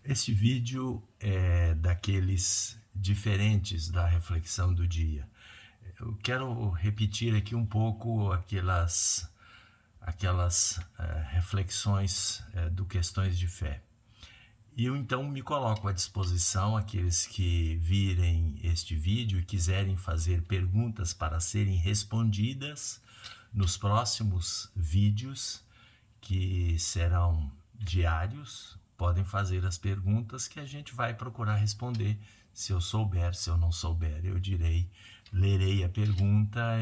Este vídeo é daqueles diferentes da reflexão do dia. Eu quero repetir aqui um pouco aquelas reflexões do Questões de Fé. E eu então me coloco à disposição aqueles que virem este vídeo e quiserem fazer perguntas para serem respondidas nos próximos vídeos, que serão diários. Podem fazer as perguntas que a gente vai procurar responder. Se eu souber, se eu não souber, eu lerei a pergunta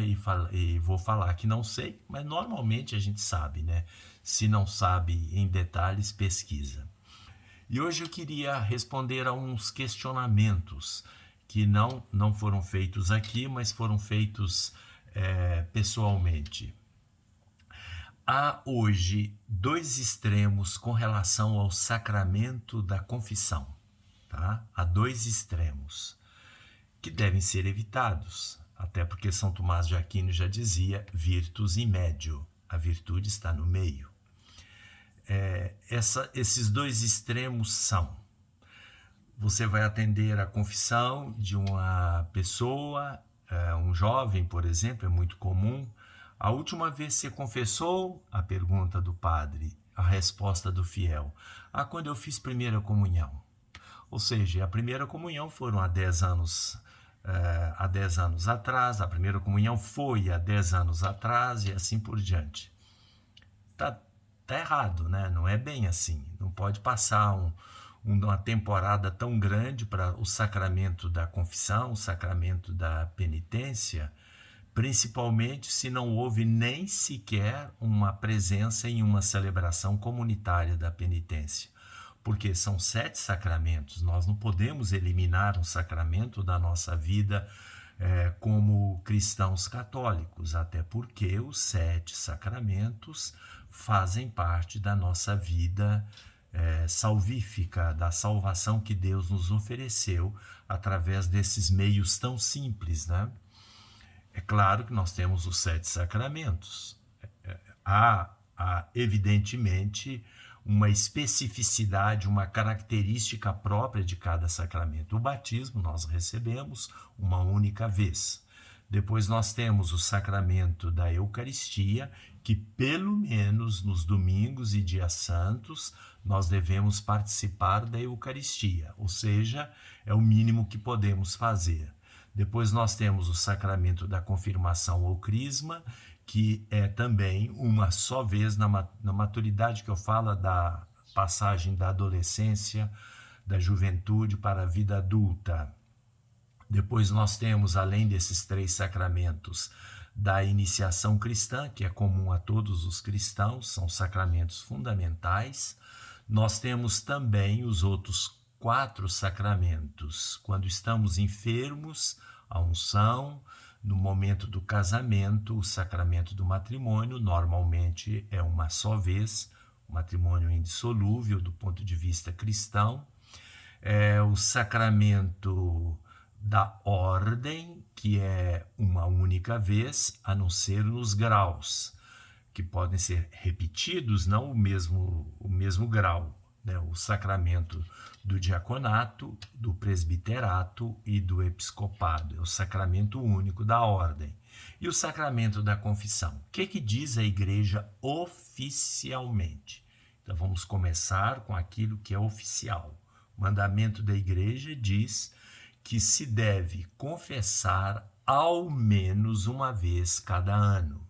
e vou falar que não sei, mas normalmente a gente sabe, né? Se não sabe em detalhes, pesquisa. E hoje eu queria responder a uns questionamentos que não foram feitos aqui, mas foram feitos pessoalmente. Há hoje dois extremos com relação ao sacramento da confissão. Tá? Há dois extremos que devem ser evitados, até porque São Tomás de Aquino já dizia virtus in medio, a virtude está no meio. Esses dois extremos são: você vai atender a confissão de uma pessoa, um jovem, por exemplo, é muito comum. A última vez você confessou? A pergunta do padre. A resposta do fiel: quando eu fiz primeira comunhão. Ou seja, a primeira comunhão foram há 10 anos atrás, a primeira comunhão foi há 10 anos atrás e assim por diante. Tá errado, né? Não é bem assim. Não pode passar uma temporada tão grande para o sacramento da confissão, o sacramento da penitência, principalmente se não houve nem sequer uma presença em uma celebração comunitária da penitência. Porque são 7 sacramentos, nós não podemos eliminar um sacramento da nossa vida como cristãos católicos, até porque os 7 sacramentos fazem parte da nossa vida salvífica, da salvação que Deus nos ofereceu através desses meios tão simples, né? É claro que nós temos os 7 sacramentos. Há evidentemente, uma especificidade, uma característica própria de cada sacramento. O batismo nós recebemos uma única vez. Depois nós temos o sacramento da Eucaristia, que pelo menos nos domingos e dias santos nós devemos participar da Eucaristia, ou seja, é o mínimo que podemos fazer. Depois nós temos o sacramento da confirmação ou crisma, que é também uma só vez na maturidade, que eu falo da passagem da adolescência, da juventude para a vida adulta. Depois nós temos, além desses 3 sacramentos, da iniciação cristã, que é comum a todos os cristãos, são sacramentos fundamentais. Nós temos também os outros 4 sacramentos. Quando estamos enfermos, a unção. No momento do casamento, o sacramento do matrimônio, normalmente é uma só vez, o matrimônio é indissolúvel do ponto de vista cristão. O sacramento da ordem, que é uma única vez, a não ser nos graus, que podem ser repetidos, não o mesmo grau, né? O sacramento do diaconato, do presbiterato e do episcopado. É o sacramento único da ordem. E o sacramento da confissão. O que diz a igreja oficialmente? Então vamos começar com aquilo que é oficial. O mandamento da igreja diz que se deve confessar ao menos uma vez cada ano.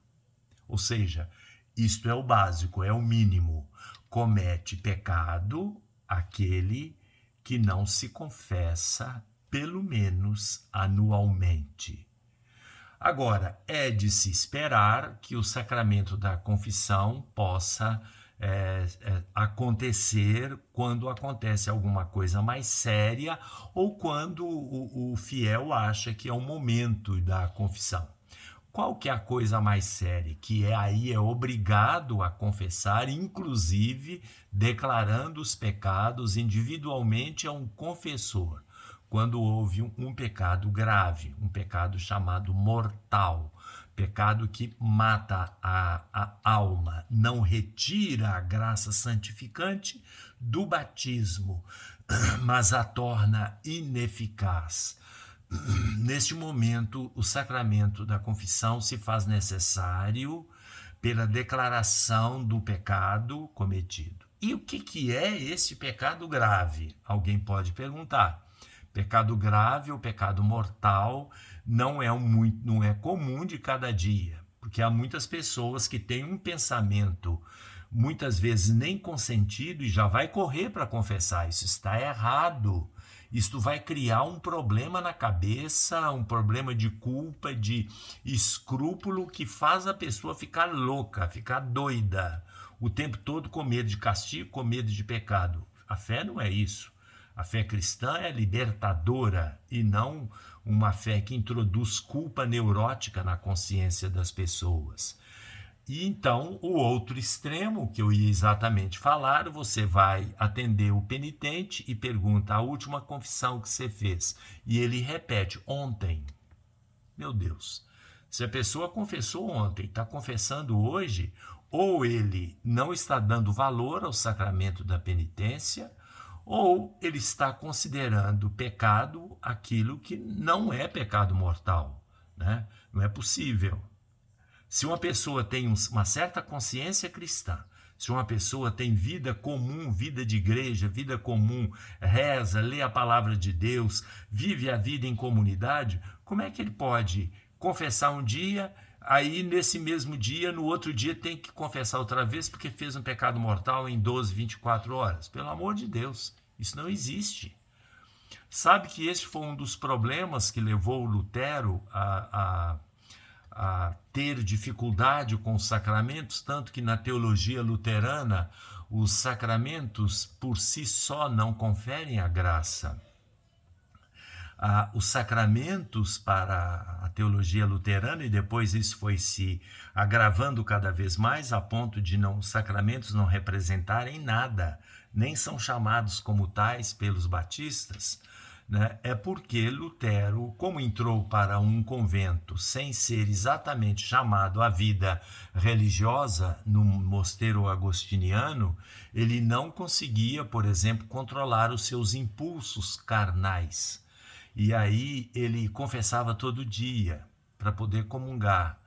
Ou seja, isto é o básico, é o mínimo. Comete pecado aquele que não se confessa pelo menos anualmente. Agora, é de se esperar que o sacramento da confissão possa acontecer quando acontece alguma coisa mais séria ou quando o fiel acha que é o momento da confissão. Qual que é a coisa mais séria? Que aí é obrigado a confessar, inclusive declarando os pecados individualmente a um confessor, quando houve um pecado grave, um pecado chamado mortal, pecado que mata a alma, não retira a graça santificante, do batismo, mas a torna ineficaz. Neste momento, o sacramento da confissão se faz necessário pela declaração do pecado cometido. E o que é esse pecado grave? Alguém pode perguntar. Pecado grave ou pecado mortal não é comum de cada dia, porque há muitas pessoas que têm um pensamento muitas vezes nem consentido e já vai correr para confessar. Isso está errado. Isto vai criar um problema na cabeça, um problema de culpa, de escrúpulo que faz a pessoa ficar louca, ficar doida, o tempo todo com medo de castigo, com medo de pecado. A fé não é isso. A fé cristã é libertadora e não uma fé que introduz culpa neurótica na consciência das pessoas. E então, o outro extremo, que eu ia exatamente falar, você vai atender o penitente e pergunta a última confissão que você fez. E ele repete, ontem. Meu Deus, se a pessoa confessou ontem, está confessando hoje, ou ele não está dando valor ao sacramento da penitência, ou ele está considerando pecado aquilo que não é pecado mortal, né? Não é possível. Se uma pessoa tem uma certa consciência cristã, se uma pessoa tem vida comum, vida de igreja, vida comum, reza, lê a palavra de Deus, vive a vida em comunidade, como é que ele pode confessar um dia, aí nesse mesmo dia, no outro dia tem que confessar outra vez porque fez um pecado mortal em 12, 24 horas? Pelo amor de Deus, isso não existe. Sabe que esse foi um dos problemas que levou Lutero a ter dificuldade com os sacramentos, tanto que na teologia luterana os sacramentos por si só não conferem a graça. Os sacramentos para a teologia luterana, e depois isso foi se agravando cada vez mais a ponto de os sacramentos não representarem nada, nem são chamados como tais pelos batistas, né? É porque Lutero, como entrou para um convento sem ser exatamente chamado à vida religiosa no mosteiro agostiniano, ele não conseguia, por exemplo, controlar os seus impulsos carnais. E aí ele confessava todo dia para poder comungar.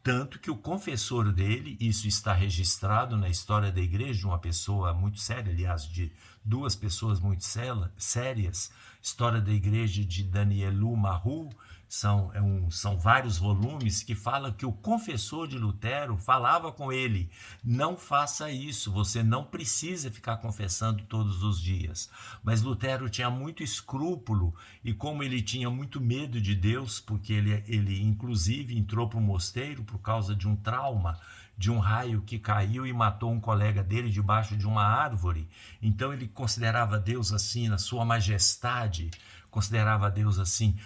Tanto que o confessor dele, isso está registrado na história da igreja, de uma pessoa muito séria, aliás, de duas pessoas muito sérias, história da igreja de Danielu Marru, são vários volumes que falam que o confessor de Lutero falava com ele, não faça isso, você não precisa ficar confessando todos os dias. Mas Lutero tinha muito escrúpulo e como ele tinha muito medo de Deus, porque ele inclusive entrou para o mosteiro por causa de um trauma, de um raio que caiu e matou um colega dele debaixo de uma árvore. Então ele considerava Deus assim, na sua majestade, considerava Deus assim,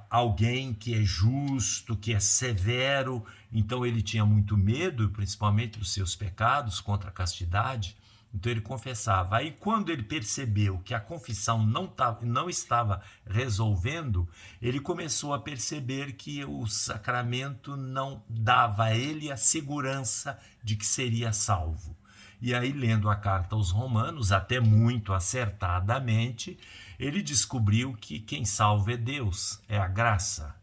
alguém que é justo, que é severo. Então ele tinha muito medo, principalmente dos seus pecados contra a castidade. Então ele confessava. Aí quando ele percebeu que a confissão não estava resolvendo, ele começou a perceber que o sacramento não dava a ele a segurança de que seria salvo. E aí, lendo a carta aos Romanos, até muito acertadamente, ele descobriu que quem salva é Deus, é a graça.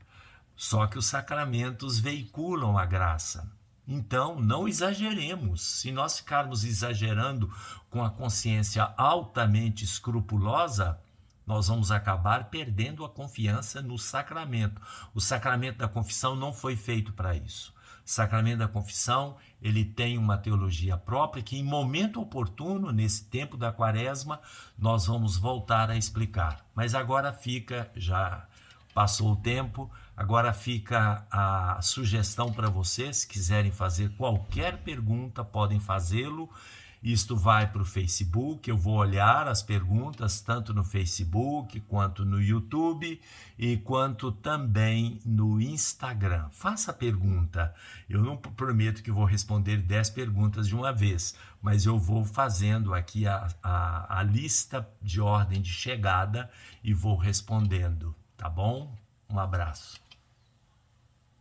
Só que os sacramentos veiculam a graça. Então, não exageremos. Se nós ficarmos exagerando com a consciência altamente escrupulosa, nós vamos acabar perdendo a confiança no sacramento. O sacramento da confissão não foi feito para isso. O sacramento da confissão, ele tem uma teologia própria que em momento oportuno, nesse tempo da quaresma, nós vamos voltar a explicar. Mas agora fica, já passou o tempo, agora fica a sugestão para vocês, se quiserem fazer qualquer pergunta, podem fazê-lo. Isto vai para o Facebook, eu vou olhar as perguntas tanto no Facebook, quanto no YouTube e quanto também no Instagram. Faça a pergunta. Eu não prometo que vou responder 10 perguntas de uma vez, mas eu vou fazendo aqui a lista de ordem de chegada e vou respondendo, tá bom? Um abraço.